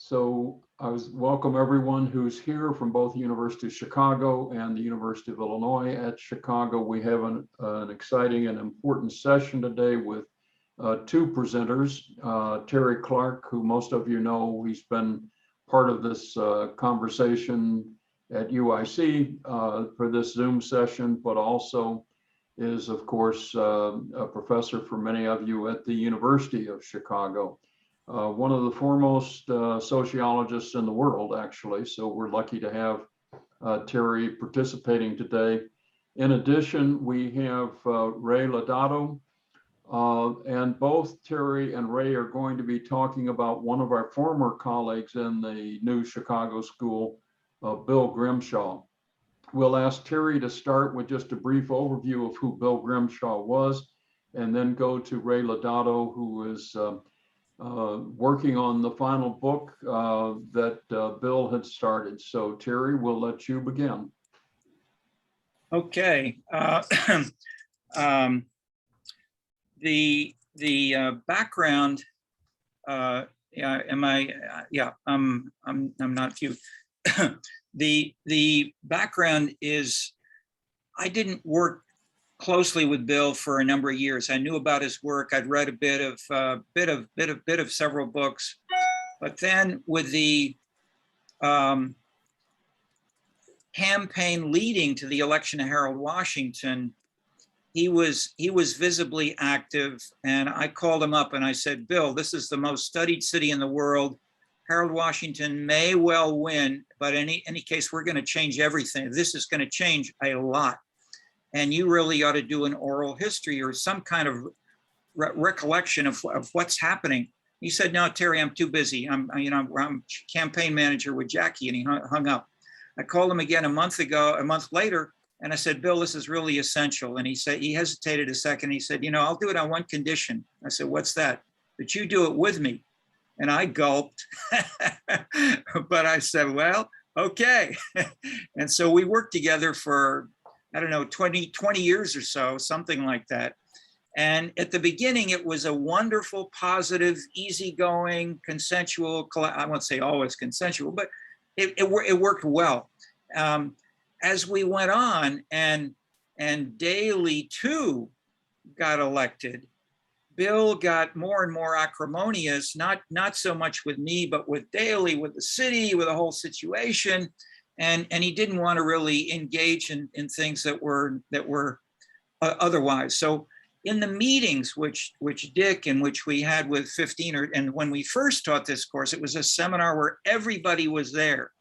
So I welcome everyone who's here from both the University of Chicago and the University of Illinois at Chicago. We have an exciting and important session today with two presenters. Terry Clark, who most of you know, he's been part of this conversation at UIC for this Zoom session, but also is, of course, a professor for many of you at the University of Chicago. One of the foremost sociologists in the world, actually. So we're lucky to have Terry participating today. In addition, we have Ray Lodato, and both Terry and Ray are going to be talking about one of our former colleagues in the new Chicago School, Bill Grimshaw. We'll ask Terry to start with just a brief overview of who Bill Grimshaw was, and then go to Ray Lodato, who is working on the final book that Bill had started. So Terry, we'll let you begin. Okay. The background. Yeah. Am I? Yeah. I'm not you. The background is I didn't work closely with Bill for a number of years. I knew about his work. I'd read a bit of several books, but then with the campaign leading to the election of Harold Washington, he was visibly active, and I called him up and I said, Bill, this is the most studied city in the world. Harold Washington may well win, but in any case, we're going to change everything. This is going to change a lot. And you really ought to do an oral history or some kind of recollection of what's happening. He said, no, Terry, I'm too busy. I'm campaign manager with Jackie, and he hung up. I called him again a month later, and I said, Bill, this is really essential. And he said, he hesitated a second. He said, I'll do it on one condition. I said, what's that? That you do it with me. And I gulped, but I said, well, okay. And so we worked together for, I don't know, 20 years or so, something like that. And at the beginning, it was a wonderful, positive, easygoing, consensual, I won't say always consensual, but it worked well. As we went on and Daley too got elected, Bill got more and more acrimonious, not so much with me, but with Daley, with the city, with the whole situation. And he didn't want to really engage in things that were otherwise. So in the meetings, which Dick and which we had with 15, and when we first taught this course, it was a seminar where everybody was there,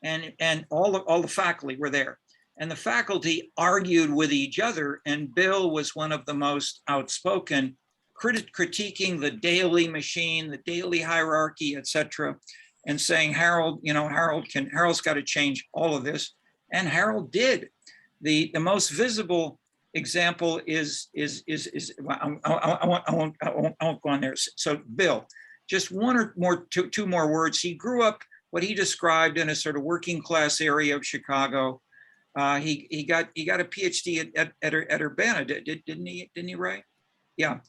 and all the faculty were there, and the faculty argued with each other. And Bill was one of the most outspoken, critiquing the Daley machine, the Daley hierarchy, etc., and saying, Harold's got to change all of this. And Harold did. The most visible example is I won't go on there. So Bill, just two more words. He grew up what he described in a sort of working class area of Chicago. He got a PhD at Urbana, didn't he, Ray? Yeah.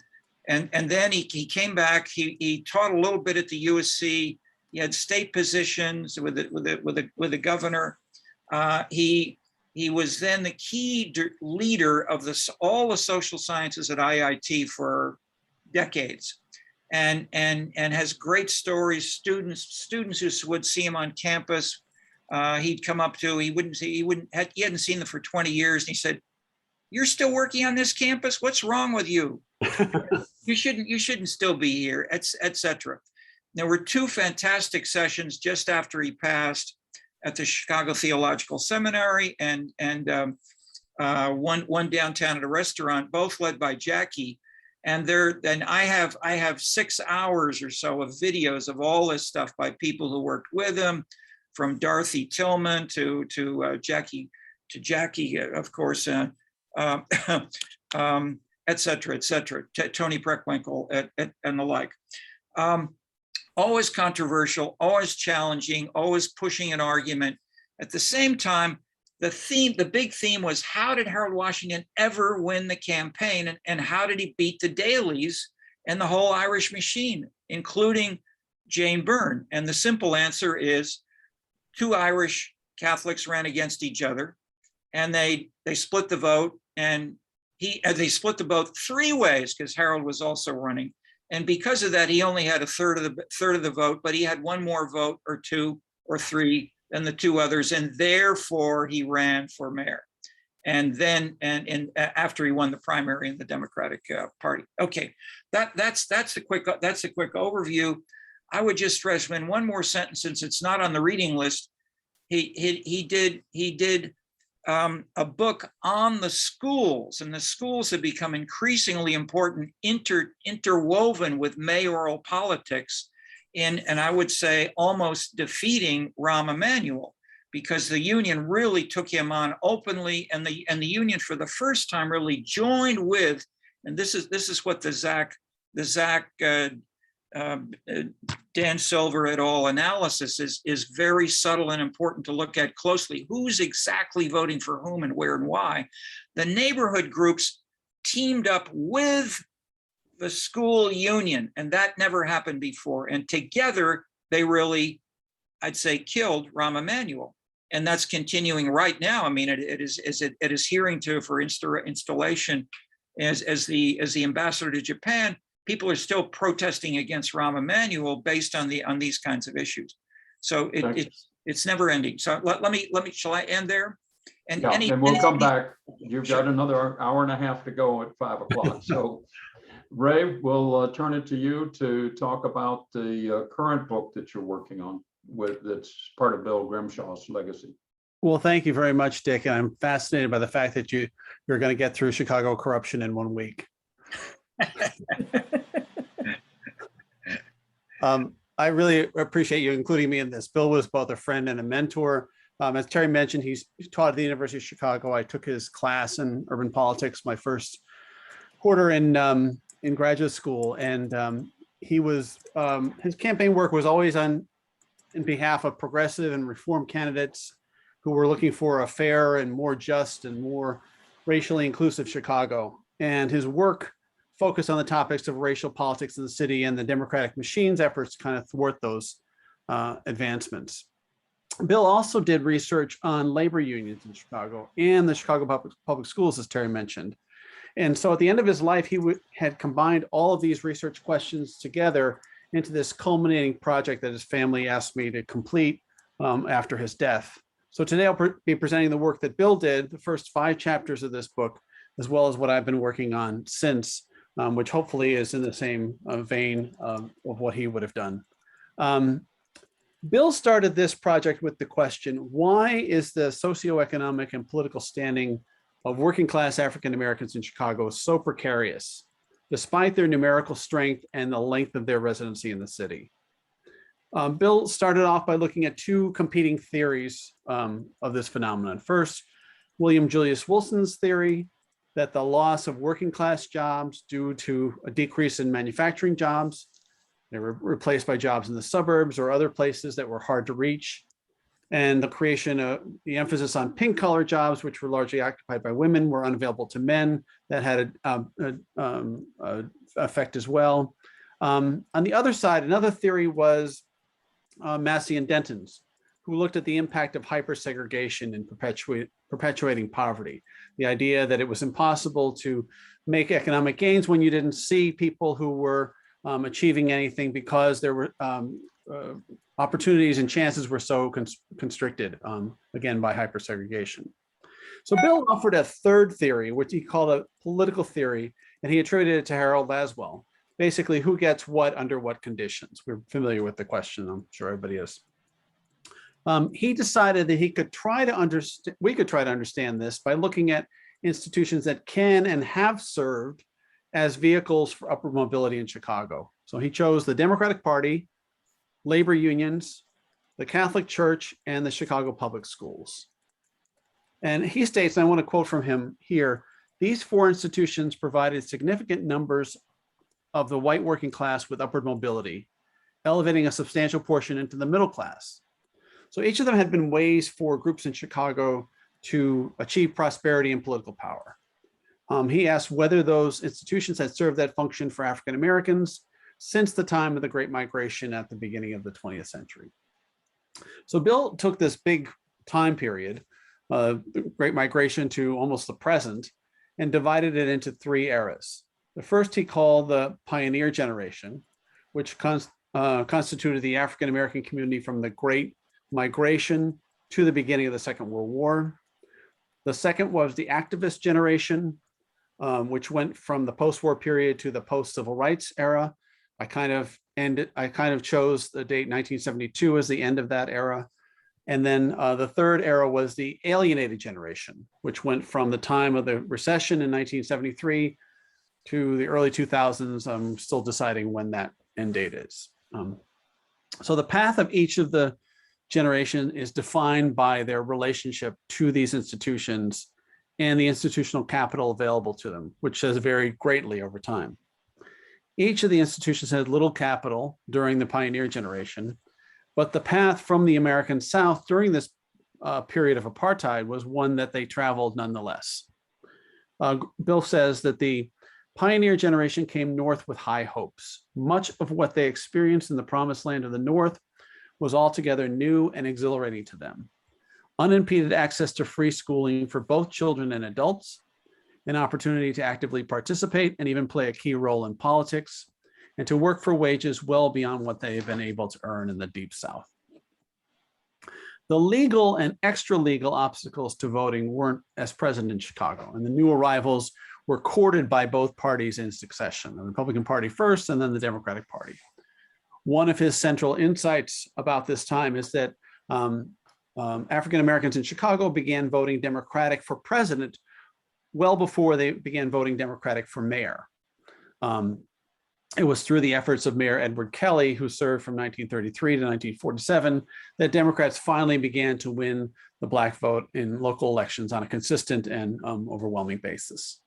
And then he came back. He taught a little bit at the USC. He had state positions with the governor. He was then the key leader of all the social sciences at IIT for decades, and has great stories. Students who would see him on campus, he'd come up to. He hadn't seen them for 20 years, and he said, "You're still working on this campus? What's wrong with you? You shouldn't still be here," etc. There were two fantastic sessions just after he passed at the Chicago Theological Seminary, and one downtown at a restaurant, both led by Jackie. And I have 6 hours or so of videos of all this stuff by people who worked with him, from Dorothy Tillman to Jackie, of course, et cetera, Tony Preckwinkle, and the like. Always controversial, always challenging, always pushing an argument. At the same time, the big theme was, how did Harold Washington ever win the campaign, and how did he beat the Daleys and the whole Irish machine, including Jane Byrne? And the simple answer is two Irish Catholics ran against each other, and they split the vote, and they split the vote three ways because Harold was also running. And because of that, he only had a third of the vote, but he had one more vote or two or three than the two others, and therefore he ran for mayor. And then, and after he won the primary in the Democratic Party. Okay, that's a quick overview. I would just stress, in one more sentence, since it's not on the reading list, he did a book on the schools, and the schools have become increasingly important, interwoven with mayoral politics, and I would say almost defeating Rahm Emanuel, because the union really took him on openly, and the union for the first time really joined with, and this is what the Zach Dan Silver et al. Analysis is very subtle and important to look at closely. Who's exactly voting for whom and where and why? The neighborhood groups teamed up with the school union, and that never happened before. And together, they really, I'd say, killed Rahm Emanuel. And that's continuing right now. I mean, it is hearing to for installation as the ambassador to Japan. People are still protesting against Rahm Emanuel based on these kinds of issues. So it's never ending. So shall I end there? And we'll come back. You've got another hour and a half to go at 5 o'clock. So Ray, we'll turn it to you to talk about the current book that you're working on that's part of Bill Grimshaw's legacy. Well, thank you very much, Dick. And I'm fascinated by the fact that you're going to get through Chicago corruption in 1 week. I really appreciate you including me in this. Bill was both a friend and a mentor. As Terry mentioned, he's taught at the University of Chicago. I took his class in urban politics my first quarter in graduate school, and he was his campaign work was always in behalf of progressive and reform candidates who were looking for a fair and more just and more racially inclusive Chicago. And his work focused on the topics of racial politics in the city and the Democratic machine's efforts to kind of thwart those advancements. Bill also did research on labor unions in Chicago and the Chicago public schools, as Terry mentioned. And so at the end of his life, he had combined all of these research questions together into this culminating project that his family asked me to complete after his death. So today I'll be presenting the work that Bill did, the first 5 chapters of this book, as well as what I've been working on since, which hopefully is in the same vein of what he would have done. Bill started this project with the question, why is the socioeconomic and political standing of working class African Americans in Chicago so precarious, despite their numerical strength and the length of their residency in the city? Bill started off by looking at 2 competing theories of this phenomenon. First, William Julius Wilson's theory that the loss of working class jobs due to a decrease in manufacturing jobs, they were replaced by jobs in the suburbs or other places that were hard to reach, and the creation of the emphasis on pink collar jobs, which were largely occupied by women, were unavailable to men. That had an effect as well. On the other side, another theory was Massey and Denton's, who looked at the impact of hypersegregation in perpetuating poverty. The idea that it was impossible to make economic gains when you didn't see people who were achieving anything because there were opportunities and chances were so constricted, again, by hypersegregation. So Bill offered a third theory, which he called a political theory, and he attributed it to Harold Laswell. Basically, who gets what under what conditions? We're familiar with the question, I'm sure everybody is. He decided that we could try to understand this by looking at institutions that can and have served as vehicles for upward mobility in Chicago. So he chose the Democratic Party, labor unions, the Catholic Church, and the Chicago Public Schools. And he states, and I want to quote from him here, these 4 institutions provided significant numbers of the white working class with upward mobility, elevating a substantial portion into the middle class. So each of them had been ways for groups in Chicago to achieve prosperity and political power. He asked whether those institutions had served that function for African Americans, since the time of the Great Migration at the beginning of the 20th century. So Bill took this big time period, the Great Migration to almost the present, and divided it into 3 eras. The first he called the Pioneer Generation, which constituted the African-American community from the Great Migration to the beginning of the Second World War. The second was the Activist Generation, which went from the post-war period to the post-civil rights era. I kind of chose the date 1972 as the end of that era. And then the third era was the Alienated Generation, which went from the time of the recession in 1973 to the early 2000s. I'm still deciding when that end date is. So the path of each of the generation is defined by their relationship to these institutions and the institutional capital available to them, which has varied greatly over time. Each of the institutions had little capital during the pioneer generation, but the path from the American South during this period of apartheid was one that they traveled nonetheless. Bill says that the pioneer generation came north with high hopes. Much of what they experienced in the promised land of the North was altogether new and exhilarating to them. Unimpeded access to free schooling for both children and adults, an opportunity to actively participate and even play a key role in politics, and to work for wages well beyond what they have been able to earn in the Deep South. The legal and extra-legal obstacles to voting weren't as present in Chicago, and the new arrivals were courted by both parties in succession, the Republican Party first and then the Democratic Party. One of his central insights about this time is that African Americans in Chicago began voting Democratic for president well before they began voting Democratic for mayor. It was through the efforts of Mayor Edward Kelly, who served from 1933 to 1947, that Democrats finally began to win the Black vote in local elections on a consistent and overwhelming basis.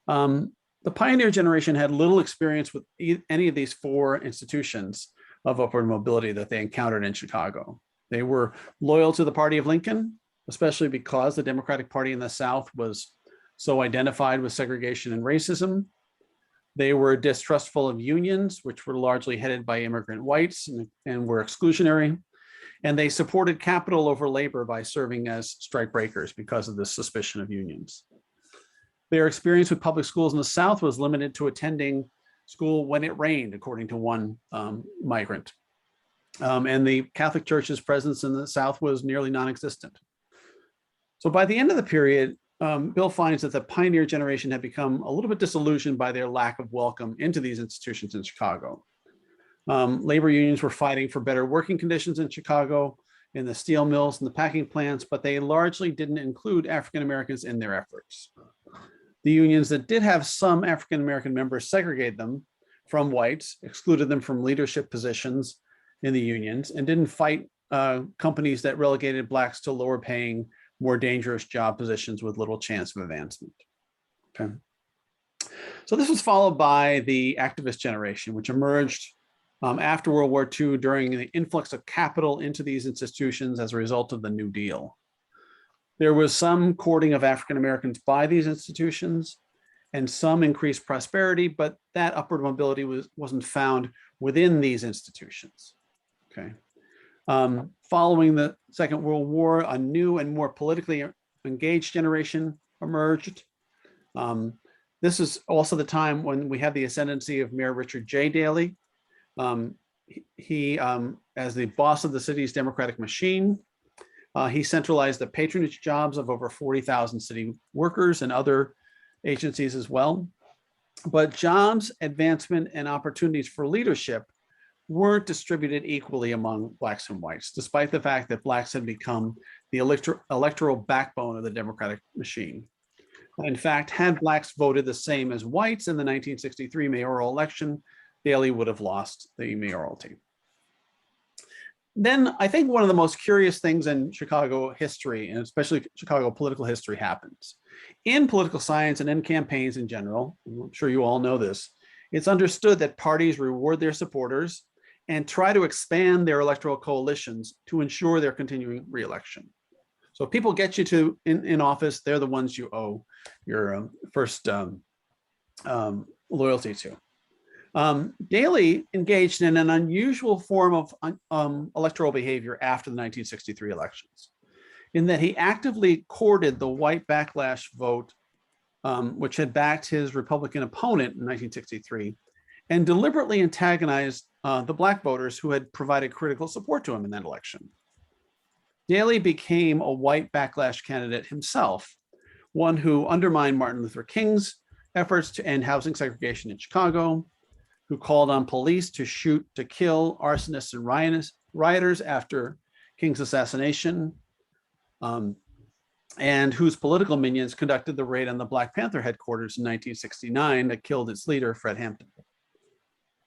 The pioneer generation had little experience with any of these 4 institutions of upward mobility that they encountered in Chicago. They were loyal to the party of Lincoln, especially because the Democratic Party in the South was so identified with segregation and racism. They were distrustful of unions, which were largely headed by immigrant whites and were exclusionary. And they supported capital over labor by serving as strike breakers because of this suspicion of unions. Their experience with public schools in the South was limited to attending school when it rained, according to one migrant. And the Catholic Church's presence in the South was nearly non-existent. So by the end of the period, Bill finds that the pioneer generation had become a little bit disillusioned by their lack of welcome into these institutions in Chicago. Labor unions were fighting for better working conditions in Chicago, in the steel mills and the packing plants, but they largely didn't include African Americans in their efforts. The unions that did have some African American members segregated them from whites, excluded them from leadership positions in the unions, and didn't fight companies that relegated Blacks to lower paying, more dangerous job positions with little chance of advancement. Okay. So this was followed by the activist generation, which emerged after World War II during the influx of capital into these institutions as a result of the New Deal. There was some courting of African Americans by these institutions and some increased prosperity, but that upward mobility wasn't found within these institutions. Okay. Following the Second World War, a new and more politically engaged generation emerged. This is also the time when we have the ascendancy of Mayor Richard J. Daley. He, as the boss of the city's Democratic machine, he centralized the patronage jobs of over 40,000 city workers and other agencies as well. But jobs, advancement, and opportunities for leadership weren't distributed equally among Blacks and whites, despite the fact that Blacks had become the electoral backbone of the Democratic machine. In fact, had Blacks voted the same as whites in the 1963 mayoral election, Daley would have lost the mayoralty. Then I think one of the most curious things in Chicago history, and especially Chicago political history, happens. In political science and in campaigns in general, I'm sure you all know this, it's understood that parties reward their supporters and try to expand their electoral coalitions to ensure their continuing reelection. So if people get you in office, they're the ones you owe your first loyalty to. Daley engaged in an unusual form of electoral behavior after the 1963 elections, in that he actively courted the white backlash vote, which had backed his Republican opponent in 1963, and deliberately antagonized the Black voters who had provided critical support to him in that election. Daley became a white backlash candidate himself, one who undermined Martin Luther King's efforts to end housing segregation in Chicago, who called on police to shoot to kill arsonists and rioters after King's assassination, and whose political minions conducted the raid on the Black Panther headquarters in 1969 that killed its leader, Fred Hampton.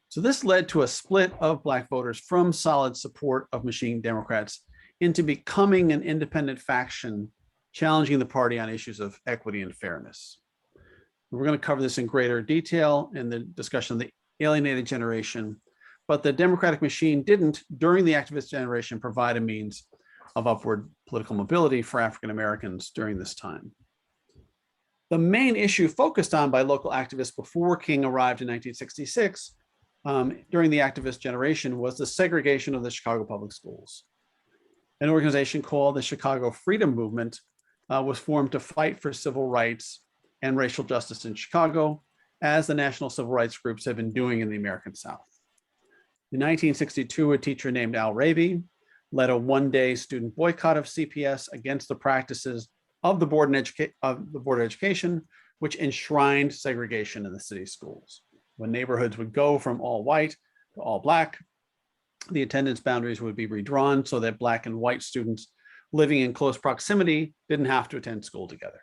So this led to a split of Black voters from solid support of machine Democrats into becoming an independent faction, challenging the party on issues of equity and fairness. We're going to cover this in greater detail in the discussion of the alienated generation, but the Democratic machine didn't, during the activist generation, provide a means of upward political mobility for African Americans during this time. The main issue focused on by local activists before King arrived in 1966 during the activist generation was the segregation of the Chicago public schools. An organization called the Chicago Freedom Movement was formed to fight for civil rights and racial justice in Chicago, as the national civil rights groups have been doing in the American South. In 1962, a teacher named Al Raby led a one-day student boycott of CPS against the practices of the Board of Education, which enshrined segregation in the city schools. When neighborhoods would go from all white to all Black, the attendance boundaries would be redrawn so that Black and white students living in close proximity didn't have to attend school together.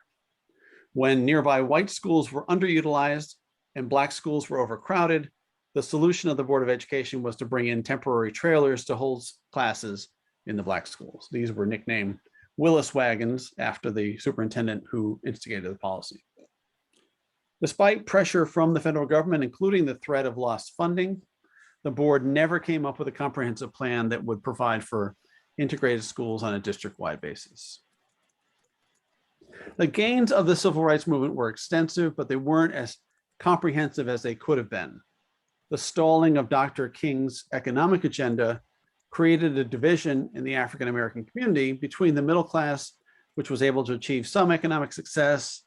When nearby white schools were underutilized and Black schools were overcrowded, the solution of the Board of Education was to bring in temporary trailers to hold classes in the Black schools. These were nicknamed Willis wagons after the superintendent who instigated the policy. Despite pressure from the federal government, including the threat of lost funding, the board never came up with a comprehensive plan that would provide for integrated schools on a district-wide basis. The gains of the civil rights movement were extensive, but they weren't as comprehensive as they could have been. The stalling of Dr. King's economic agenda created a division in the African American community between the middle class, which was able to achieve some economic success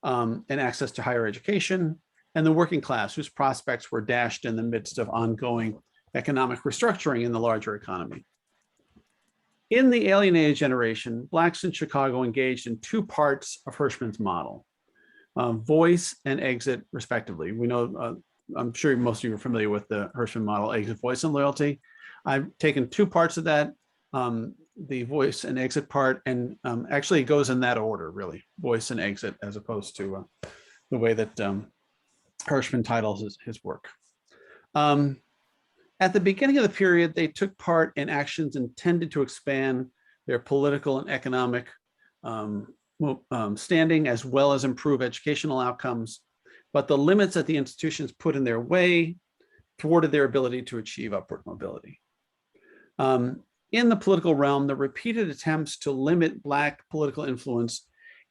and access to higher education, and the working class, whose prospects were dashed in the midst of ongoing economic restructuring in the larger economy. In the alienated generation, Blacks in Chicago engaged in two parts of Hirschman's model, voice and exit, respectively. We know, I'm sure most of you are familiar with the Hirschman model, exit, voice, and loyalty. I've taken two parts of that, the voice and exit part, and actually it goes in that order, really, voice and exit, as opposed to the way that Hirschman titles his work. At the beginning of the period, they took part in actions intended to expand their political and economic standing, as well as improve educational outcomes. But the limits that the institutions put in their way thwarted their ability to achieve upward mobility. In the political realm, the repeated attempts to limit Black political influence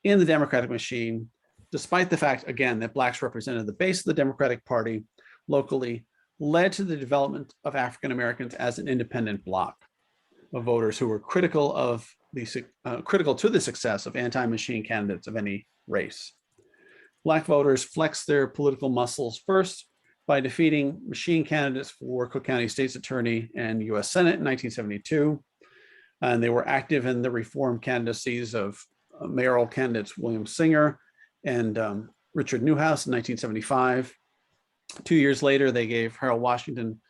in the Democratic machine, despite the fact, again, that Blacks represented the base of the Democratic Party locally, led to the development of African Americans as an independent bloc of voters who were critical to the success of anti-machine candidates of any race. Black voters flexed their political muscles first by defeating machine candidates for Cook County State's Attorney and US Senate in 1972. And they were active in the reform candidacies of mayoral candidates William Singer and Richard Newhouse in 1975. 2 years later, they gave Harold Washington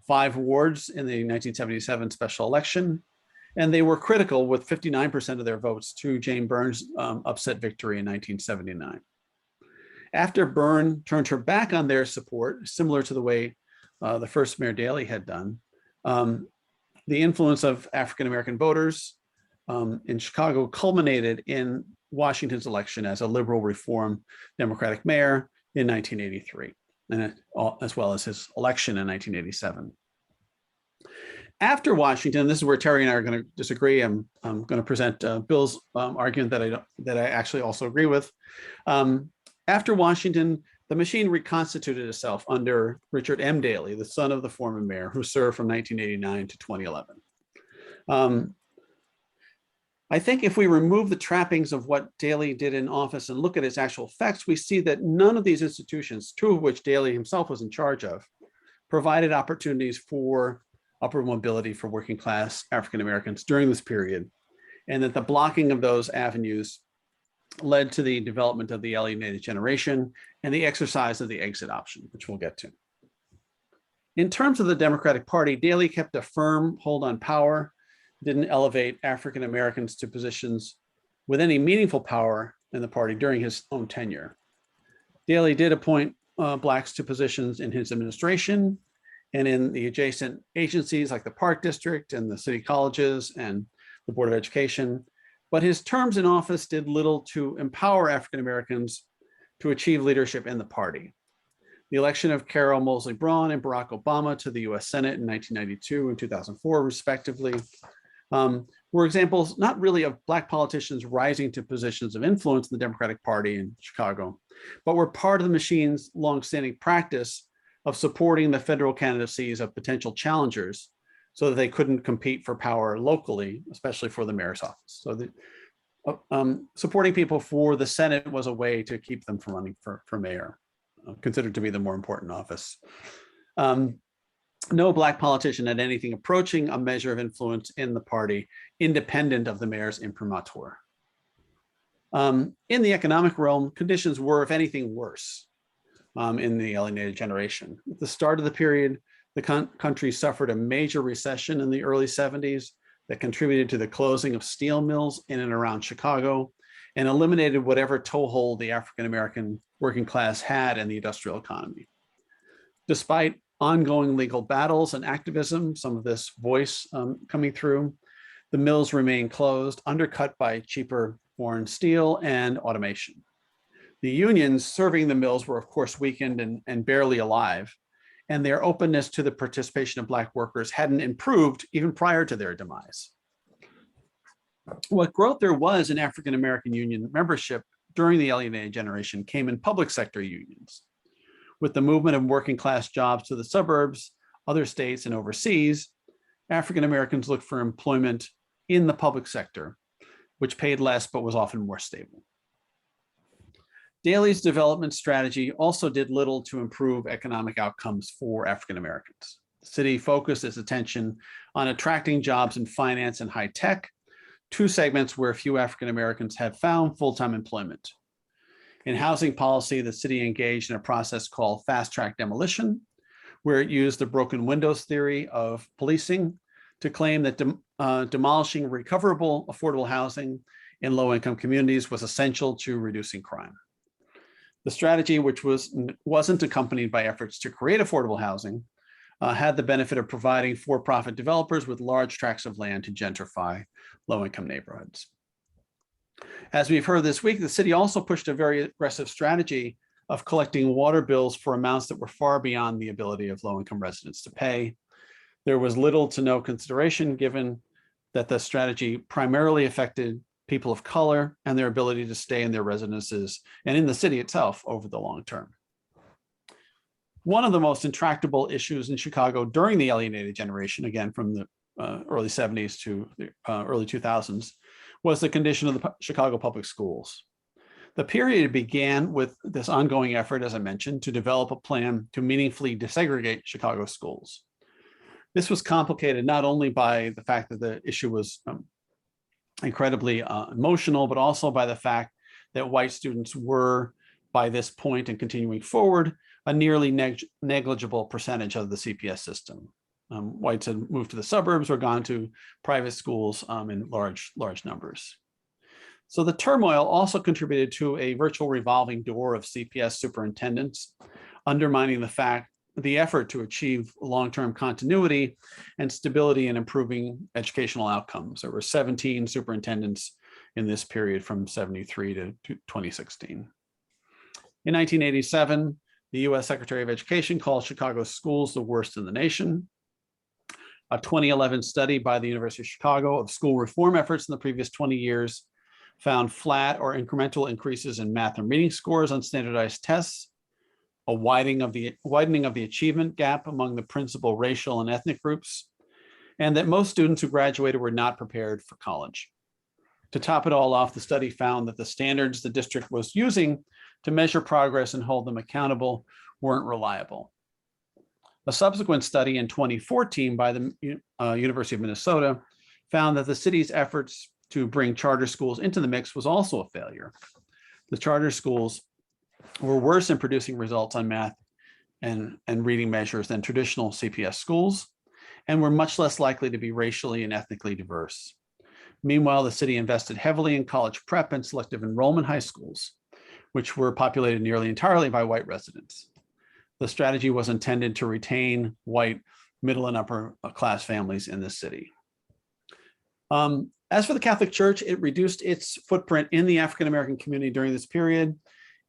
5 awards in the 1977 special election. And they were critical, with 59% of their votes, to Jane Byrne's upset victory in 1979. After Byrne turned her back on their support, similar to the way the first Mayor Daley had done, the influence of African-American voters in Chicago culminated in Washington's election as a liberal reform Democratic mayor in 1983, and as well as his election in 1987. After Washington, this is where Terry and I are going to disagree. I'm going to present Bill's argument that I actually also agree with. After Washington, the machine reconstituted itself under Richard M. Daley, the son of the former mayor, who served from 1989 to 2011. I think if we remove the trappings of what Daley did in office and look at its actual effects, we see that none of these institutions, two of which Daley himself was in charge of, provided opportunities for upward mobility for working class African Americans during this period, and that the blocking of those avenues led to the development of the alienated generation and the exercise of the exit option, which we'll get to. In terms of the Democratic Party, Daley kept a firm hold on power, didn't elevate African Americans to positions with any meaningful power in the party during his own tenure. Daley did appoint Blacks to positions in his administration and in the adjacent agencies like the Park District and the city colleges and the Board of Education. But his terms in office did little to empower African Americans to achieve leadership in the party. The election of Carol Moseley Braun and Barack Obama to the US Senate in 1992 and 2004, respectively, were examples not really of Black politicians rising to positions of influence in the Democratic Party in Chicago, but were part of the machine's longstanding practice of supporting the federal candidacies of potential challengers so that they couldn't compete for power locally, especially for the mayor's office. So supporting people for the Senate was a way to keep them from running for mayor, considered to be the more important office. No Black politician had anything approaching a measure of influence in the party, independent of the mayor's imprimatur. In the economic realm, conditions were, if anything, worse in the alienated generation. At the start of the period, the country suffered a major recession in the early 70s that contributed to the closing of steel mills in and around Chicago and eliminated whatever toehold the African-American working class had in the industrial economy. Despite ongoing legal battles and activism, some of this voice coming through, the mills remained closed, undercut by cheaper foreign steel and automation. The unions serving the mills were, of course, weakened and barely alive, and their openness to the participation of Black workers hadn't improved even prior to their demise. What growth there was in African-American union membership during the alienated generation came in public sector unions. With the movement of working class jobs to the suburbs, other states, and overseas, African Americans looked for employment in the public sector, which paid less but was often more stable. Daley's development strategy also did little to improve economic outcomes for African Americans. The city focused its attention on attracting jobs in finance and high tech, two segments where few African Americans had found full-time employment. In housing policy, the city engaged in a process called fast-track demolition, where it used the broken windows theory of policing to claim that demolishing recoverable, affordable housing in low-income communities was essential to reducing crime. The strategy, which wasn't accompanied by efforts to create affordable housing, had the benefit of providing for-profit developers with large tracts of land to gentrify low-income neighborhoods. As we've heard this week, the city also pushed a very aggressive strategy of collecting water bills for amounts that were far beyond the ability of low-income residents to pay. There was little to no consideration given that the strategy primarily affected people of color and their ability to stay in their residences and in the city itself over the long term. One of the most intractable issues in Chicago during the alienated generation, again from the early 70s to the early 2000s, was the condition of the Chicago public schools. The period began with this ongoing effort, as I mentioned, to develop a plan to meaningfully desegregate Chicago schools. This was complicated not only by the fact that the issue was incredibly emotional, but also by the fact that white students were, by this point and continuing forward, a nearly negligible percentage of the CPS system. Whites had moved to the suburbs or gone to private schools in large numbers. So the turmoil also contributed to a virtual revolving door of CPS superintendents, undermining the effort to achieve long-term continuity and stability in improving educational outcomes. There were 17 superintendents in this period from 73 to 2016. In 1987, the US Secretary of Education called Chicago's schools the worst in the nation. A 2011 study by the University of Chicago of school reform efforts in the previous 20 years found flat or incremental increases in math and reading scores on standardized tests, a widening of the achievement gap among the principal racial and ethnic groups, and that most students who graduated were not prepared for college. To top it all off, the study found that the standards the district was using to measure progress and hold them accountable weren't reliable. A subsequent study in 2014 by the University of Minnesota found that the city's efforts to bring charter schools into the mix was also a failure. The charter schools were worse in producing results on math and reading measures than traditional CPS schools, and were much less likely to be racially and ethnically diverse. Meanwhile, the city invested heavily in college prep and selective enrollment high schools, which were populated nearly entirely by white residents. The strategy was intended to retain white middle and upper class families in the city. As for the Catholic Church, it reduced its footprint in the African-American community during this period.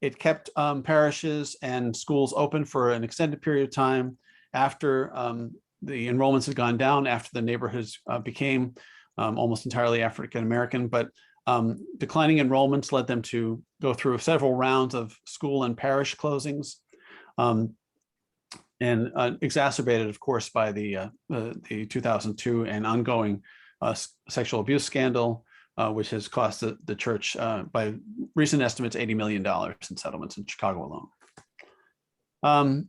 It kept parishes and schools open for an extended period of time after the enrollments had gone down, after the neighborhoods became almost entirely African-American, but declining enrollments led them to go through several rounds of school and parish closings, and exacerbated, of course, by the 2002 and ongoing sexual abuse scandal, which has cost the church, by recent estimates, $80 million in settlements in Chicago alone.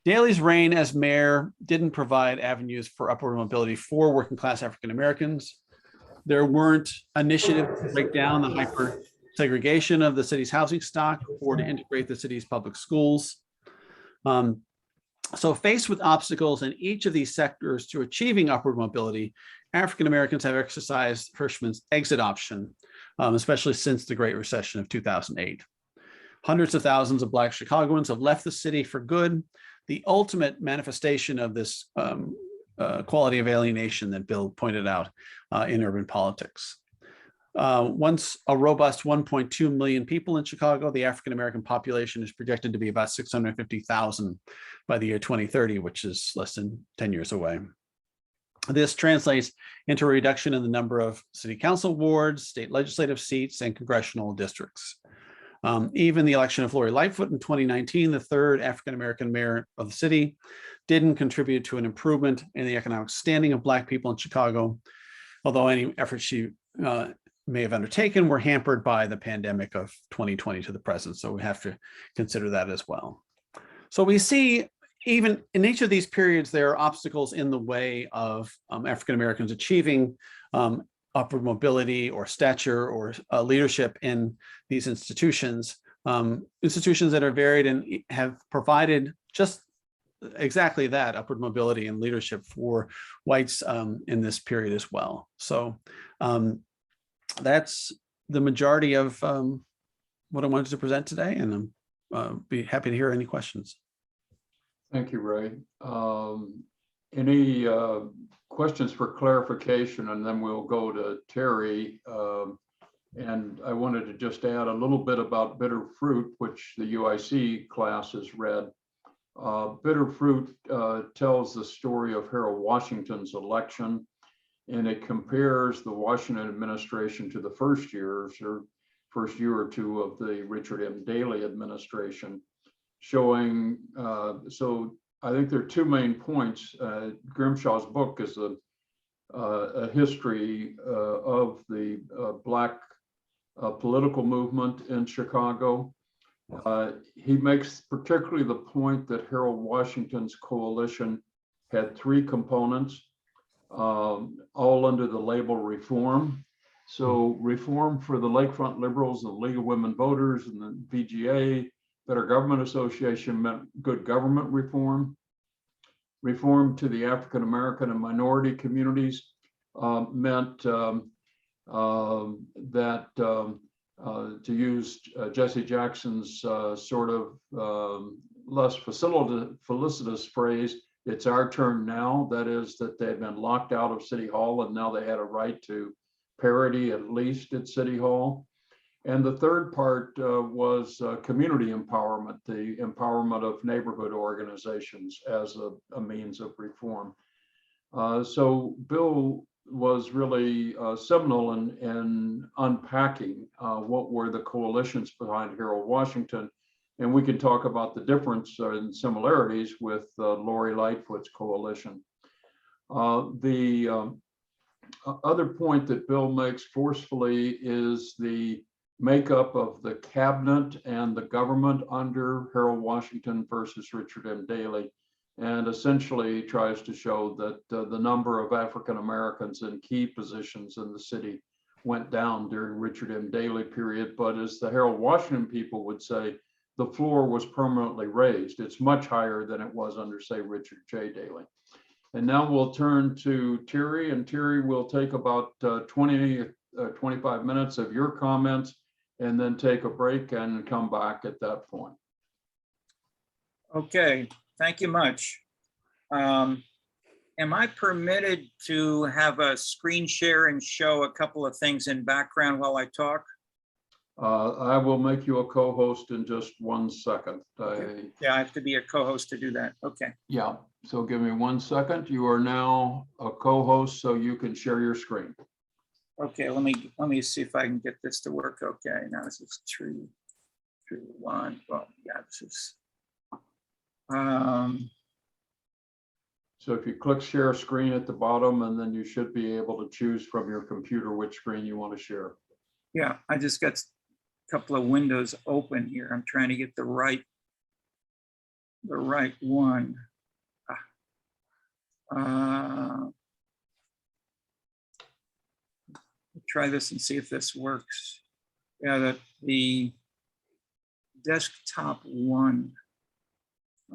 Daley's reign as mayor didn't provide avenues for upward mobility for working class African Americans. There weren't initiatives to break down the hyper segregation of the city's housing stock or to integrate the city's public schools. So faced with obstacles in each of these sectors to achieving upward mobility, African Americans have exercised Hirschman's exit option, especially since the Great Recession of 2008. Hundreds of thousands of Black Chicagoans have left the city for good, the ultimate manifestation of this quality of alienation that Bill pointed out in urban politics. Once a robust 1.2 million people in Chicago, the African-American population is projected to be about 650,000 by the year 2030, which is less than 10 years away. This translates into a reduction in the number of city council wards, state legislative seats, and congressional districts. Even the election of Lori Lightfoot in 2019, the third African-American mayor of the city, didn't contribute to an improvement in the economic standing of Black people in Chicago, although any efforts she may have undertaken were hampered by the pandemic of 2020 to the present. So we have to consider that as well. So we see even in each of these periods, there are obstacles in the way of African-Americans achieving upward mobility or stature or leadership in these institutions, institutions that are varied and have provided just exactly that, upward mobility and leadership for whites in this period as well. So that's the majority of what I wanted to present today, and I'm be happy to hear any questions. Thank you, Ray. Any questions for clarification, and then we'll go to Terry. And I wanted to just add a little bit about Bitter Fruit, which the UIC class has read. Bitter Fruit tells the story of Harold Washington's election, and it compares the Washington administration to the first year or two of the Richard M. Daley administration, showing, so I think there are two main points. Grimshaw's book is a history of the Black political movement in Chicago. He makes particularly the point that Harold Washington's coalition had three components, all under the label reform. So reform for the Lakefront Liberals, the League of Women Voters, and the VGA, Better Government Association, meant good government reform. Reform to the African American and minority communities meant that, to use Jesse Jackson's sort of less felicitous phrase, it's our turn now. That is, that they've been locked out of City Hall and now they had a right to parity, at least at City Hall. And the third part was community empowerment, the empowerment of neighborhood organizations as a means of reform. So Bill was really seminal in unpacking what were the coalitions behind Harold Washington, And we can talk about the difference and similarities with Lori Lightfoot's coalition. The other point that Bill makes forcefully is the makeup of the cabinet and the government under Harold Washington versus Richard M. Daley, and essentially tries to show that the number of African Americans in key positions in the city went down during Richard M. Daley period, but as the Harold Washington people would say, the floor was permanently raised. It's much higher than it was under, say, Richard J. Daley. And now we'll turn to Terry, and Terry will take about 25 minutes of your comments and then take a break and come back at that point. Okay, thank you much. Am I permitted to have a screen share and show a couple of things in background while I talk? I will make you a co-host in just 1 second. Yeah, I have to be a co-host to do that. Okay. Yeah, so give me 1 second. You are now a co-host, so you can share your screen. Okay, let me see if I can get this to work. Okay, now this is 3, 2, 1. Well, yeah, this is. So if you click share screen at the bottom, and then you should be able to choose from your computer which screen you want to share. Yeah, I just got a couple of windows open here. I'm trying to get the right one. Try this and see if this works. Yeah, the desktop one.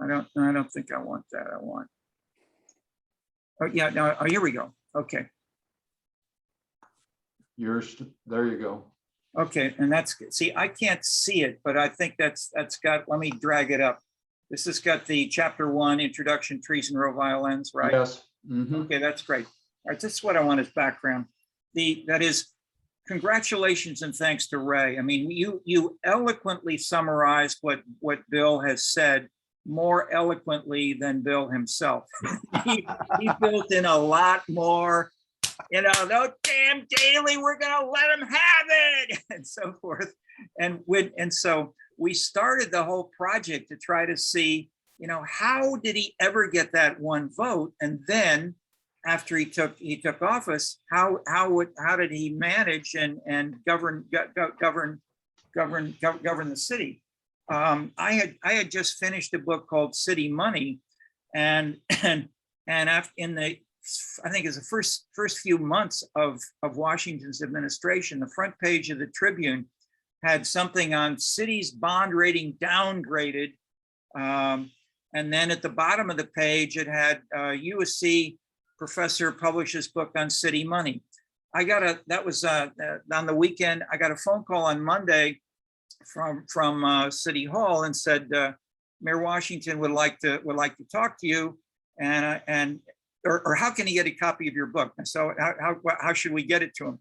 I don't think I want that. I want. Oh yeah, no. Oh, here we go. Okay. There you go. Okay, and that's good. See, I can't see it, but I think that's got. Let me drag it up. This has got the chapter 1 introduction, trees and row violins, right? Yes. Mm-hmm. Okay, that's great. All right, this is what I want as background. That is, congratulations and thanks to Ray. I mean, you eloquently summarized what Bill has said more eloquently than Bill himself. he built in a lot more, you know, no damn Daley, we're gonna let him have it, and so forth. And so we started the whole project to try to see, you know, how did he ever get that one vote? And then after he took office, how did he manage and govern the city? I had just finished a book called City Money, and after I think it's the first few months of Washington's administration, the front page of the Tribune had something on cities' bond rating downgraded, and then at the bottom of the page it had USC professor publishes book on city money. That was on the weekend. I got a phone call on Monday from City Hall and said Mayor Washington would like to talk to you, or how can he get a copy of your book? And so how should we get it to him?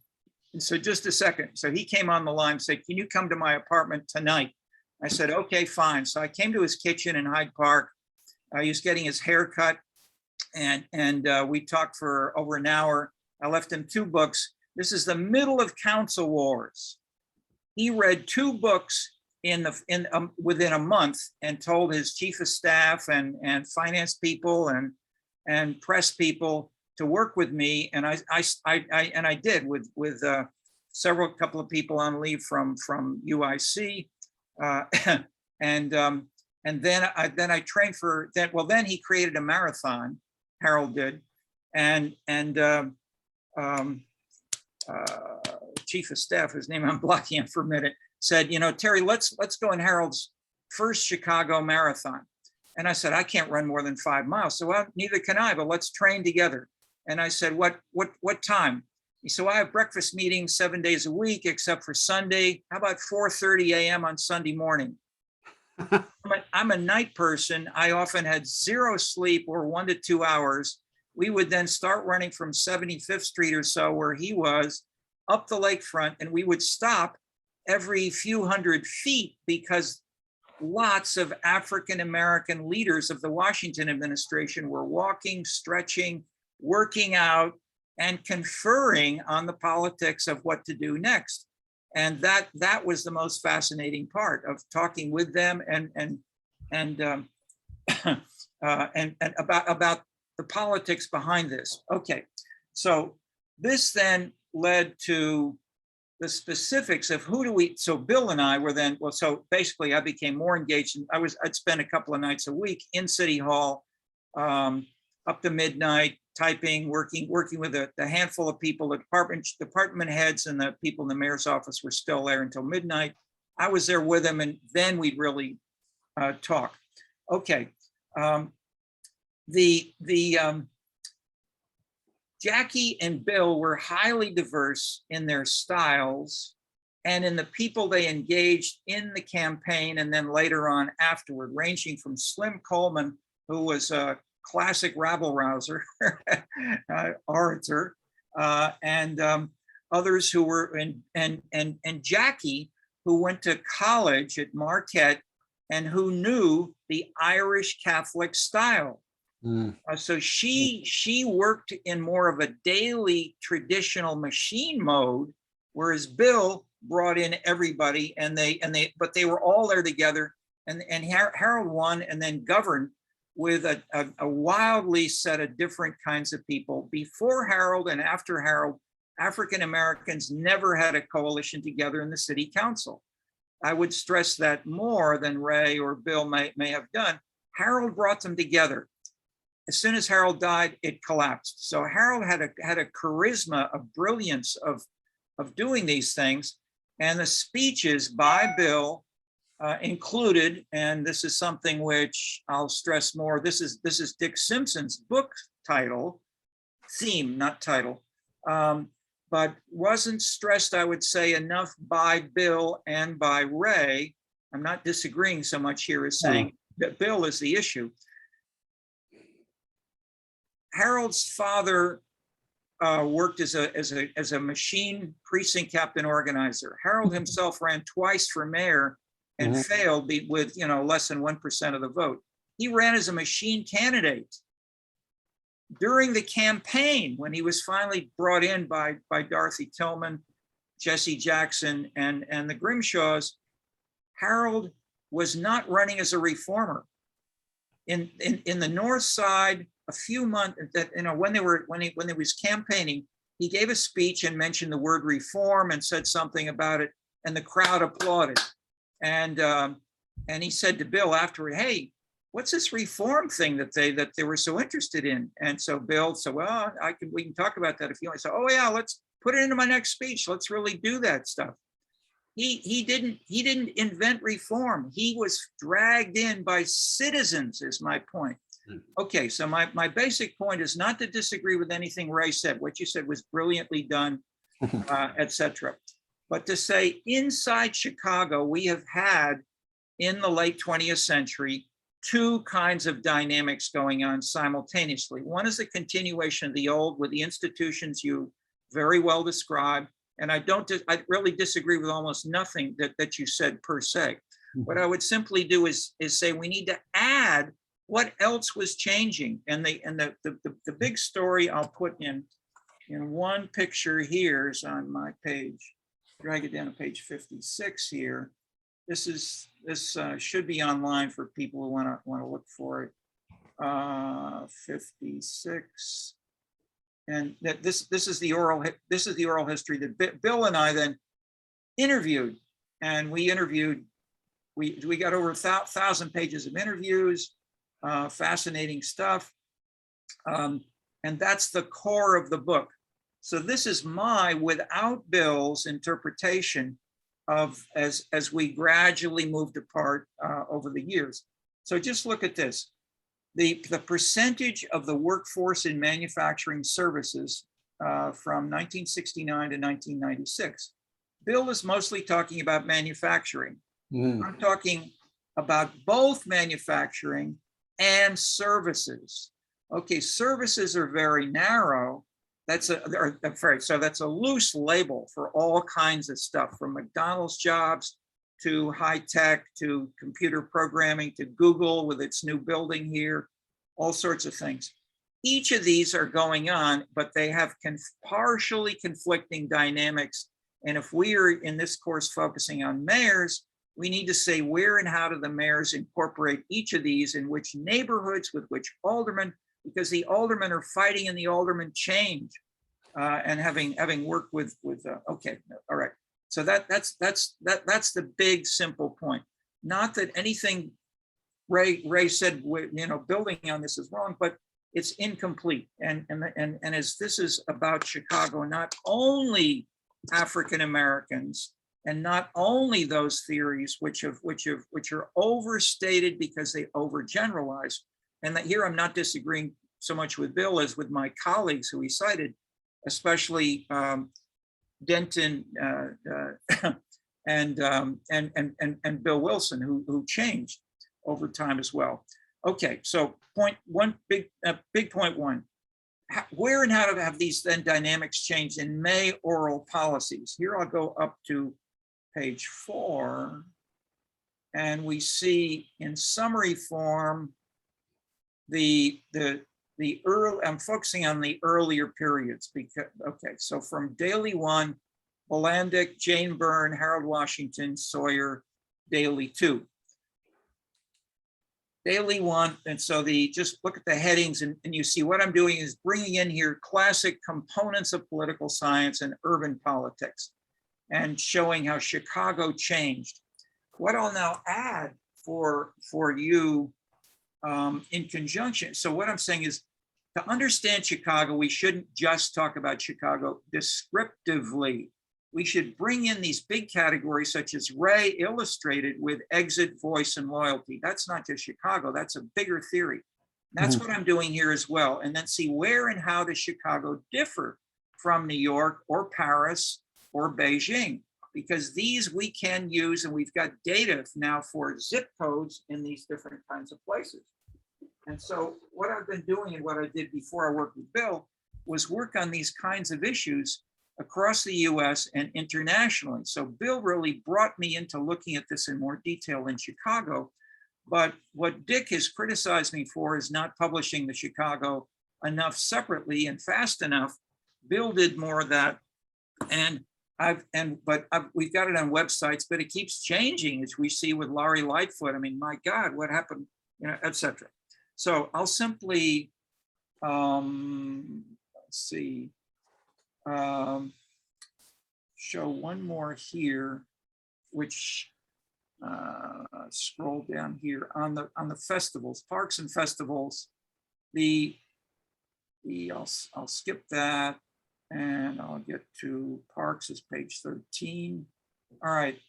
And so just a second. So he came on the line and said, can you come to my apartment tonight? I said, okay, fine. So I came to his kitchen in Hyde Park. He was getting his hair cut, and we talked for over an hour. I left him 2 books. This is the middle of council wars. He read 2 books within a month and told his chief of staff and finance people and press people to work with me, and I did with couple of people on leave from UIC, and then I trained for that. Well, then he created a marathon, Harold did, and chief of staff, whose name I'm blocking on for a minute, said, you know, Terry, let's go in Harold's first Chicago marathon. And I said, I can't run more than 5 miles. So, well, neither can I, but let's train together. And I said, what time? He said, well, I have breakfast meetings 7 days a week, except for Sunday. How about 4:30 a.m. on Sunday morning? I'm a night person. I often had 0 sleep or 1 to 2 hours. We would then start running from 75th Street or so, where he was, up the lakefront, and we would stop every few hundred feet because lots of African-American leaders of the Washington administration were walking, stretching, working out, and conferring on the politics of what to do next. that was the most fascinating part of talking with them and about the politics behind this. Okay, so this then led to the specifics of who do we, so Bill and I were then, well, so basically I became more engaged. I'd spend a couple of nights a week in City Hall, up to midnight, typing, working with a handful of people. The department heads and the people in the mayor's office were still there until midnight. I was there with them, and then we'd really talk. Okay. Jackie and Bill were highly diverse in their styles and in the people they engaged in the campaign and then later on afterward, ranging from Slim Coleman, who was a classic rabble-rouser orator, and others who were, and Jackie, who went to college at Marquette and who knew the Irish Catholic style. So she worked in more of a daily traditional machine mode, whereas Bill brought in everybody, but they were all there together. And Harold won and then governed with a wildly set of different kinds of people. Before Harold and after Harold, African Americans never had a coalition together in the city council. I would stress that more than Ray or Bill may have done. Harold brought them together. As soon as Harold died, it collapsed. So Harold had a charisma, a brilliance of doing these things. And the speeches by Bill included, and this is something which I'll stress more, this is Dick Simpson's book title, theme, not title, but wasn't stressed, I would say, enough by Bill and by Ray. I'm not disagreeing so much here as saying that Bill is the issue. Harold's father worked as a machine precinct captain organizer. Harold himself ran twice for mayor and failed with less than 1% of the vote. He ran as a machine candidate. During the campaign, when he was finally brought in by Dorothy Tillman, Jesse Jackson, and the Grimshaws, Harold was not running as a reformer. In the North Side, a few months that when he was campaigning, he gave a speech and mentioned the word reform and said something about it, and the crowd applauded. And he said to Bill afterward, "Hey, what's this reform thing that they were so interested in?" And so Bill said, "Well, we can talk about that if you want." I said, "Oh yeah, let's put it into my next speech. Let's really do that stuff." He didn't invent reform. He was dragged in by citizens, is my point. Okay, so my basic point is not to disagree with anything Ray said. What you said was brilliantly done, etc. But to say inside Chicago, we have had in the late 20th century, two kinds of dynamics going on simultaneously. One is the continuation of the old with the institutions you very well described. And I really disagree with almost nothing that you said per se. What I would simply do is say we need to add what else was changing. And the big story I'll put in one picture here is on my page. Drag it down to page 56 here. This should be online for people who want to look for it. 56. And that this is the oral history that Bill and I then interviewed, and we got over 1,000 pages of interviews, fascinating stuff, and that's the core of the book. So this is my, without Bill's, interpretation of as we gradually moved apart over the years. So just look at this. The percentage of the workforce in manufacturing services from 1969 to 1996. Bill is mostly talking about manufacturing. I'm talking about both manufacturing and services. Okay, services are very narrow. That's a loose label for all kinds of stuff, from McDonald's jobs to high tech, to computer programming, to Google with its new building here, all sorts of things. Each of these are going on, but they have partially conflicting dynamics And if we are in this course focusing on mayors, we need to say where and how do the mayors incorporate each of these, in which neighborhoods, with which aldermen, because the aldermen are fighting in the alderman change, and having worked with okay, all right. So that's the big simple point. Not that anything Ray said, building on this is wrong, but it's incomplete. And as this is about Chicago, not only African Americans, and not only those theories which are overstated because they overgeneralize. And that here I'm not disagreeing so much with Bill as with my colleagues who he cited, especially Denton and Bill Wilson, who changed over time as well. Okay, so big point one. Where and how to have these then dynamics changed in mayoral policies? Here I'll go up to page 4, and we see in summary form the early. I'm focusing on the earlier periods because okay, so from Daley 1, Bolandic, Jane Byrne, Harold Washington, Sawyer, Daley 2. Daley 1, and so just look at the headings and you see what I'm doing is bringing in here classic components of political science and urban politics and showing how Chicago changed. What I'll now add for you in conjunction, so what I'm saying is to understand Chicago, we shouldn't just talk about Chicago descriptively. We should bring in these big categories such as Ray illustrated with exit, voice, and loyalty. That's not just Chicago, that's a bigger theory. That's what I'm doing here as well. And then see where and how does Chicago differ from New York or Paris or Beijing, because these we can use, and we've got data now for zip codes in these different kinds of places. And so what I've been doing and what I did before I worked with Bill was work on these kinds of issues across the US and internationally. So Bill really brought me into looking at this in more detail in Chicago. But what Dick has criticized me for is not publishing the Chicago enough separately and fast enough. Bill did more of that. And we've got it on websites, but it keeps changing, as we see with Laurie Lightfoot. I mean, my God, what happened, etc. So I'll simply, let's see, show one more here, which scroll down here on the festivals, parks and festivals. I'll skip that. And I'll get to parks as page 13. All right.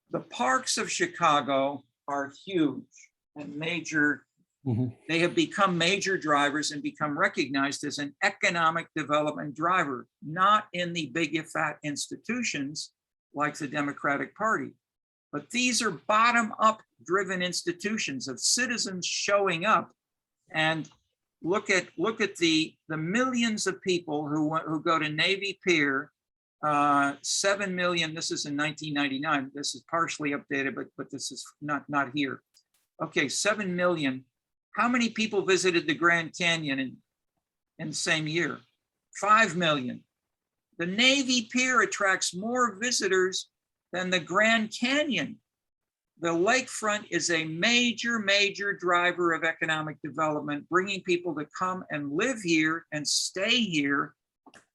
The parks of Chicago are huge and major. They have become major drivers and become recognized as an economic development driver, not in the big fat institutions like the Democratic Party. But these are bottom-up driven institutions of citizens showing up. And look at the millions of people who go to Navy Pier, 7 million. This is in 1999. This is partially updated, but this is not here. Okay, 7 million. How many people visited the Grand Canyon in the same year? 5 million. The Navy Pier attracts more visitors than the Grand Canyon. The lakefront is a major, major driver of economic development, bringing people to come and live here and stay here.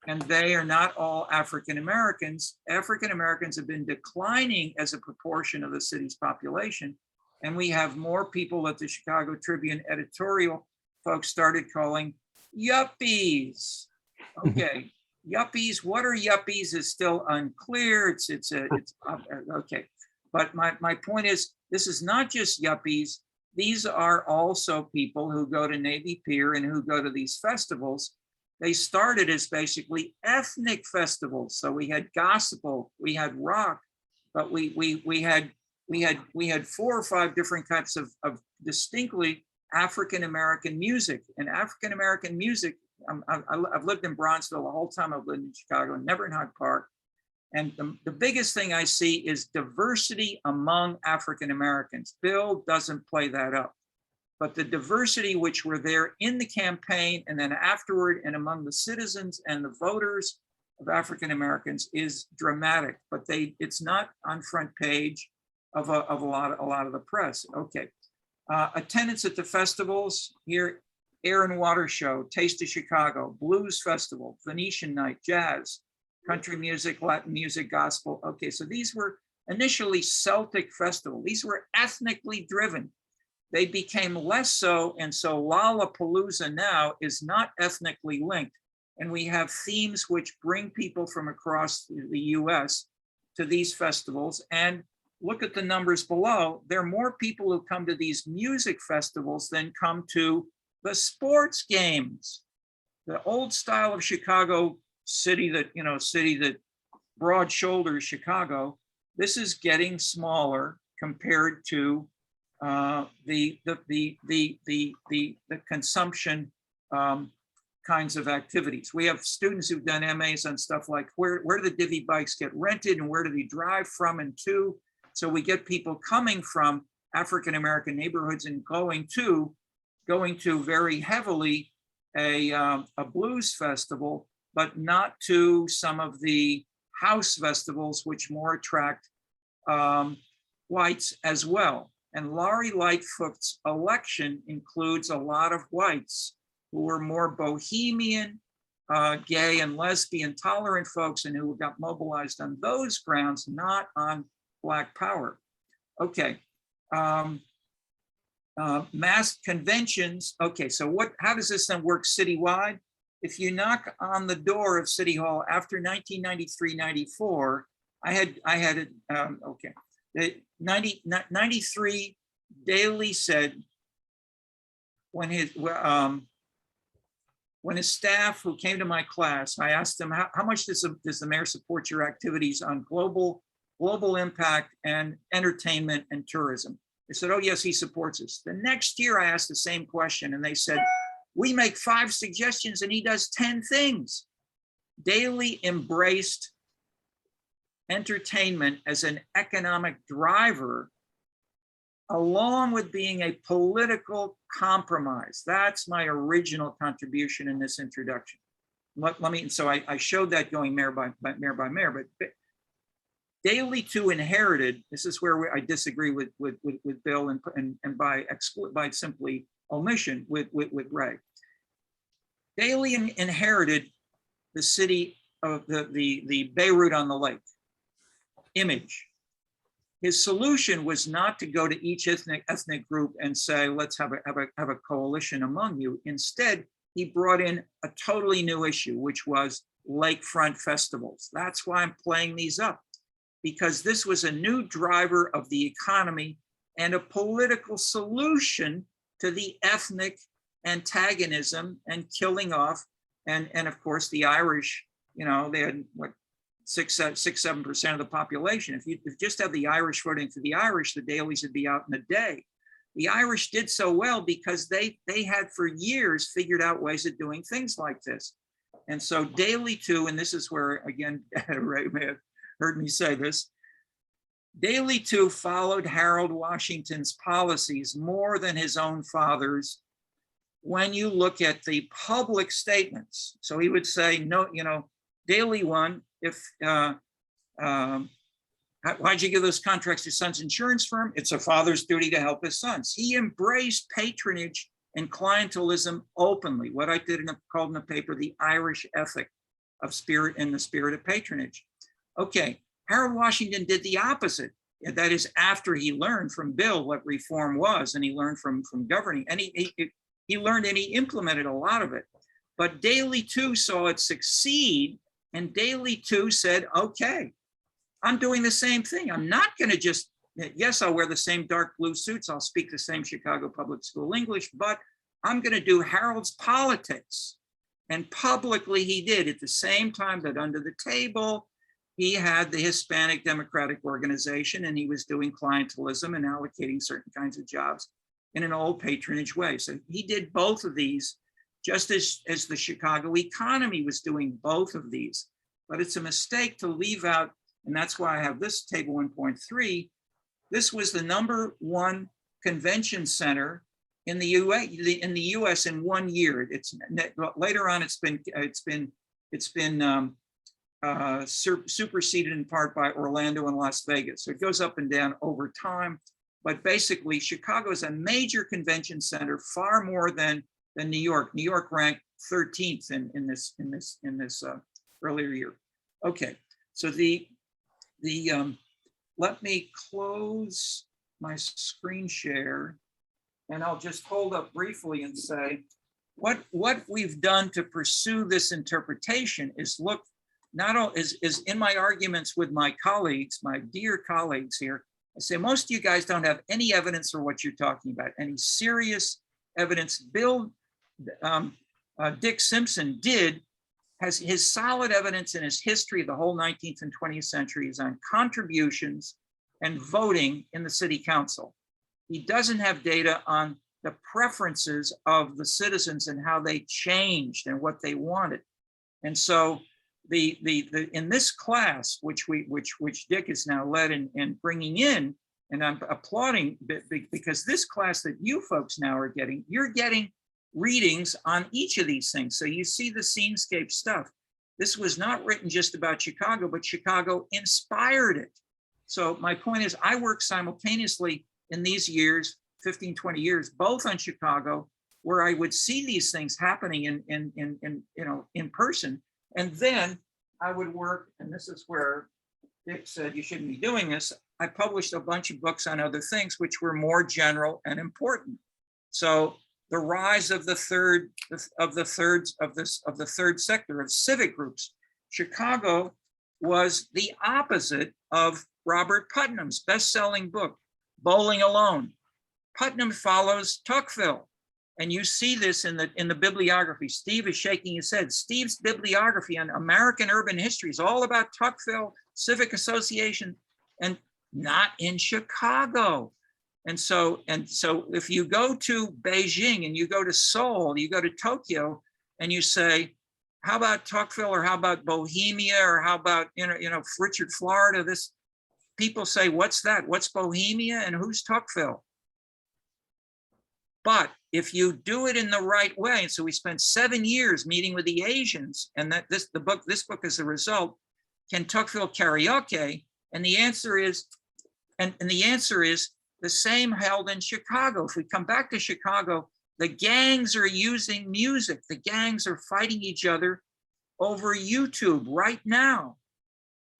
And they are not all African Americans. African Americans have been declining as a proportion of the city's population. And we have more people that the Chicago Tribune editorial folks started calling yuppies. Okay, yuppies, what are yuppies is still unclear. It's okay. But my point is, this is not just yuppies. These are also people who go to Navy Pier and who go to these festivals. They started as basically ethnic festivals. So we had gospel, we had rock, but we had 4 or 5 different types of distinctly African-American music. And African-American music, I've lived in Bronzeville the whole time I've lived in Chicago, never in Hyde Park. And the biggest thing I see is diversity among African Americans. Bill doesn't play that up, but the diversity which were there in the campaign and then afterward and among the citizens and the voters of African Americans is dramatic, but it's not on front page of a lot of the press. Okay, attendance at the festivals here: Air and Water Show, Taste of Chicago, Blues Festival, Venetian Night, Jazz, Country Music, Latin Music, Gospel. Okay, so these were initially Celtic festival. These were ethnically driven. They became less so, and so Lollapalooza now is not ethnically linked. And we have themes which bring people from across the US to these festivals. And look at the numbers below. There are more people who come to these music festivals than come to the sports games. The old style of Chicago city that broad shoulders Chicago, this is getting smaller compared to the consumption kinds of activities. We have students who've done MAs on stuff like where do the divvy bikes get rented and where do they drive from and to? So we get people coming from African-American neighborhoods and going to very heavily a blues festival, but not to some of the house festivals, which more attract whites as well. And Laurie Lightfoot's election includes a lot of whites who were more bohemian, gay and lesbian tolerant folks, and who got mobilized on those grounds, not on Black power. Okay, mass conventions. Okay, so how does this then work citywide? If you knock on the door of City Hall after 1993-94, I had okay, 93, Daley said when his staff who came to my class, I asked them, how much does the mayor support your activities on global impact and entertainment and tourism? They said, oh yes, he supports us. The next year I asked the same question and they said, we make 5 suggestions and he does 10 things. Daley embraced entertainment as an economic driver, along with being a political compromise. That's my original contribution in this introduction. So I showed that going mayor by mayor, but Daley too inherited, this is where I disagree with Bill and by simply omission with Ray. Daley inherited the city of the Beirut on the Lake image. His solution was not to go to each ethnic group and say, let's have a coalition among you. Instead, he brought in a totally new issue, which was lakefront festivals. That's why I'm playing these up, because this was a new driver of the economy and a political solution to the ethnic antagonism and killing off. And of course, the Irish, they had what, 6-7% of the population. If you just have the Irish voting for the Irish, the Daleys would be out in a day. The Irish did so well because they had for years figured out ways of doing things like this. And so Daley too, and this is where, again, Ray may have heard me say this, Daley too followed Harold Washington's policies more than his own father's when you look at the public statements. So he would say, no, Daley won. Why'd you give those contracts to your son's insurance firm? It's a father's duty to help his sons. He embraced patronage and clientelism openly, what I called in the paper, the Irish ethic of spirit and the spirit of patronage. Okay, Harold Washington did the opposite. That is, after he learned from Bill what reform was, and he learned from governing, and he learned and he implemented a lot of it. But Daley too saw it succeed, and Daley too said, okay, I'm doing the same thing. I'm not gonna just, yes, I'll wear the same dark blue suits, I'll speak the same Chicago public school English, but I'm gonna do Harold's politics. And publicly he did, at the same time that under the table, he had the Hispanic Democratic Organization, and he was doing clientelism and allocating certain kinds of jobs in an old patronage way. So he did both of these, just as the Chicago economy was doing both of these. But it's a mistake to leave out, and that's why I have this table 1.3. This was the #1 convention center in the U.S. in 1 year. It's later on. It's been superseded in part by Orlando and Las Vegas. So it goes up and down over time. But basically, Chicago is a major convention center, far more than New York. New York ranked 13th in this earlier year. Okay, so let me close my screen share, and I'll just hold up briefly and say what we've done to pursue this interpretation is look not all is in my arguments with my colleagues, my dear colleagues here. I say most of you guys don't have any evidence for what you're talking about, any serious evidence. Dick Simpson has his solid evidence in his history of the whole 19th and 20th centuries on contributions and voting in the city council. He doesn't have data on the preferences of the citizens and how they changed and what they wanted. And so in this class, which Dick is now led in bringing in, and I'm applauding because this class that you folks now are getting, you're getting readings on each of these things. So you see the scenescape stuff. This was not written just about Chicago, but Chicago inspired it. So my point is, I work simultaneously in these years, 15, 20 years, both on Chicago, where I would see these things happening in person. And then I would work, and this is where Dick said you shouldn't be doing this. I published a bunch of books on other things which were more general and important. So the rise of the third sector of civic groups. Chicago was the opposite of Robert Putnam's best-selling book, Bowling Alone. Putnam follows Tocqueville. And you see this in the bibliography. Steve is shaking his head. Steve's bibliography on American urban history is all about Tocqueville, civic association, and not in Chicago. And so if you go to Beijing and you go to Seoul, you go to Tokyo, and you say, how about Tocqueville, or how about Bohemia, or how about Richard Florida? This people say, what's that? What's Bohemia and who's Tocqueville? But if you do it in the right way, and so we spent 7 years meeting with the Asians, and this book is the result. Can Tocqueville karaoke? And the answer is, and the answer is the same held in Chicago. If we come back to Chicago, the gangs are using music. The gangs are fighting each other over YouTube right now,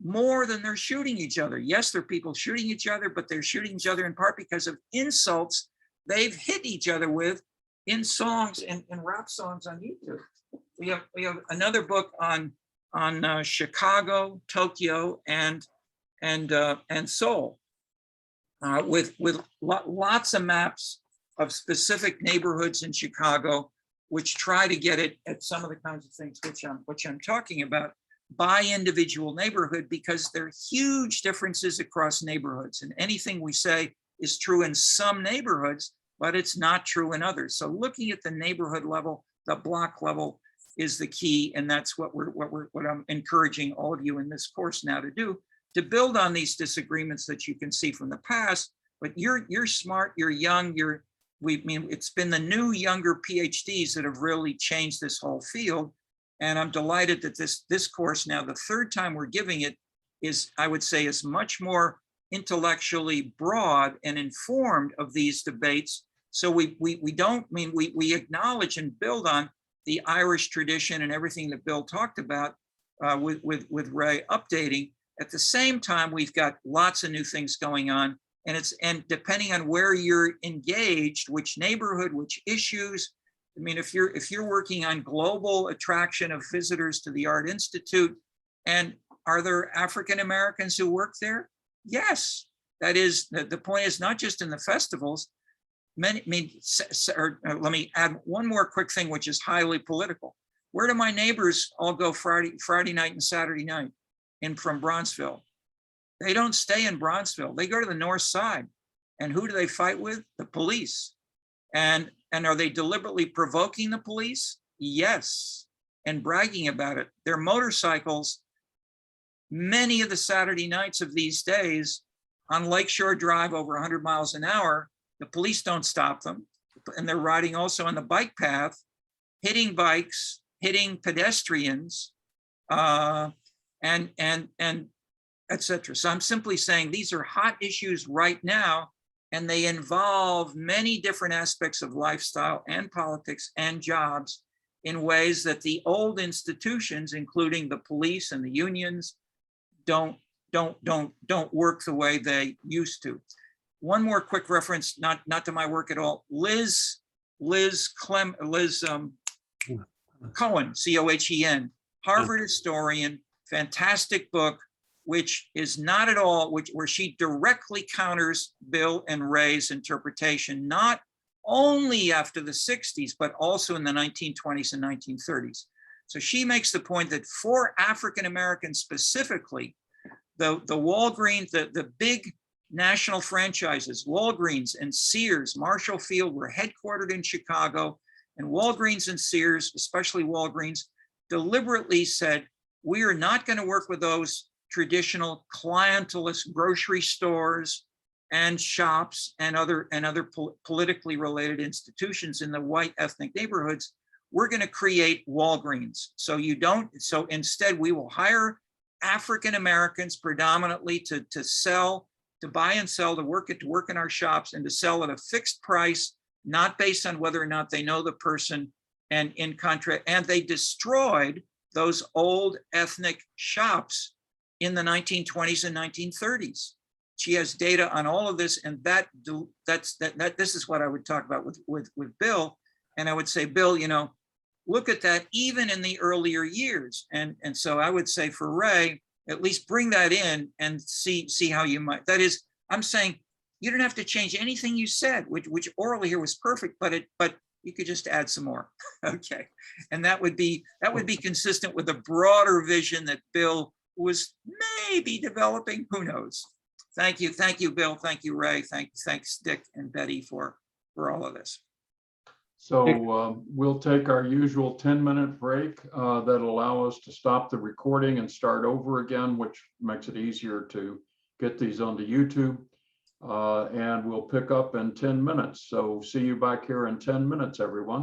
more than they're shooting each other. Yes, there are people shooting each other, but they're shooting each other in part because of insults they've hit each other with in songs and rap songs on YouTube. We have another book on Chicago, Tokyo, and Seoul, with lots of maps of specific neighborhoods in Chicago, which try to get it at some of the kinds of things which I'm talking about by individual neighborhood, because there are huge differences across neighborhoods, and anything we say is true in some neighborhoods, but it's not true in others. So looking at the neighborhood level, the block level is the key, and that's what I'm encouraging all of you in this course now to do, to build on these disagreements that you can see from the past. But you're smart, you're young, it's been the new younger PhDs that have really changed this whole field, and I'm delighted that this course now, the third time we're giving it, is, I would say, is much more intellectually broad and informed of these debates. So we acknowledge and build on the Irish tradition and everything that Bill talked about with Ray updating. At the same time, we've got lots of new things going on, and depending on where you're engaged, which neighborhood, which issues. I mean, if you're working on global attraction of visitors to the Art Institute, and are there African Americans who work there? Yes, that is, the point is not just in the festivals. Let me add one more quick thing, which is highly political. Where do my neighbors all go Friday night and Saturday night from Bronxville? They don't stay in Bronxville. They go to the north side. And who do they fight with? The police. And are they deliberately provoking the police? Yes, and bragging about it. Their motorcycles, many of the Saturday nights of these days on Lakeshore Drive over 100 miles an hour, the police don't stop them. And they're riding also on the bike path, hitting bikes, hitting pedestrians. And and etc. So I'm simply saying these are hot issues right now, and they involve many different aspects of lifestyle and politics and jobs in ways that the old institutions, including the police and the unions, don't work the way they used to. One more quick reference, not to my work at all. Liz Cohen, Cohen, Harvard historian, fantastic book, which is not at all, where she directly counters Bill and Ray's interpretation, not only after the 60s, but also in the 1920s and 1930s. So she makes the point that for African Americans specifically, the Walgreens, the big national franchises, Walgreens and Sears, Marshall Field, were headquartered in Chicago, and Walgreens and Sears, especially Walgreens, deliberately said, we are not going to work with those traditional clientelist grocery stores and shops and other politically related institutions in the white ethnic neighborhoods. We're going to create Walgreens. So instead we will hire African Americans predominantly to buy and sell, to work in our shops and to sell at a fixed price, not based on whether or not they know the person. And they destroyed those old ethnic shops in the 1920s and 1930s. She has data on all of this, and this is what I would talk about with Bill. And I would say, Bill, look at that even in the earlier years. And so I would say for Ray, at least bring that in and see how you might. That is, I'm saying you don't have to change anything you said, which orally here was perfect, but you could just add some more. Okay. And that would be consistent with a broader vision that Bill was maybe developing. Who knows? Thank you, Bill. Thank you, Ray. Thanks, Dick and Betty for all of this. So we'll take our usual 10-minute break that'll allow us to stop the recording and start over again, which makes it easier to get these onto YouTube. And we'll pick up in 10 minutes. So see you back here in 10 minutes, everyone.